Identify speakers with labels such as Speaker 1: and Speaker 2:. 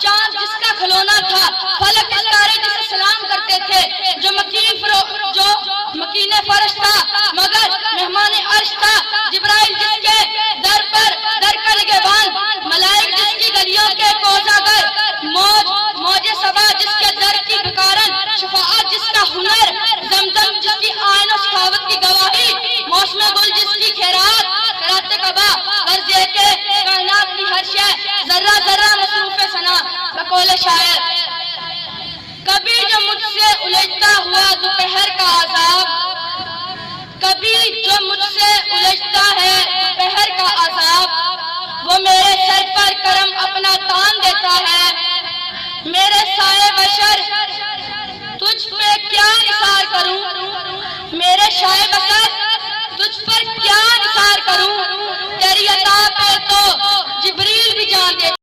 Speaker 1: چاند جس کا کھلونا تھا، فلک ستارے جسے سلام کرتے تھے، جو مکین فرش تھا مگر مہمان عرش تھا، جبرائیل جس کے در کا نگہبان، ملائک جس کی گلیوں کے کوزاگر، موج صبا جس کے در کی بکارن، شفاعت جس کا ہنر، زمزم جس کی آئین و سخاوت کی گواہی، موسم گل جس کی خیرات، خیرات کعبہ، غرض یہ کہ کائنات کی ہر شے ذرہ ذرہ مصروف ثنا، بقول شاعر کبھی جو مجھ سے الجھتا ہوا دوپہر کا عذاب، کبھی جو مجھ سے الجھتا ہے دوپہر کا عذاب، وہ میرے سر پر کرم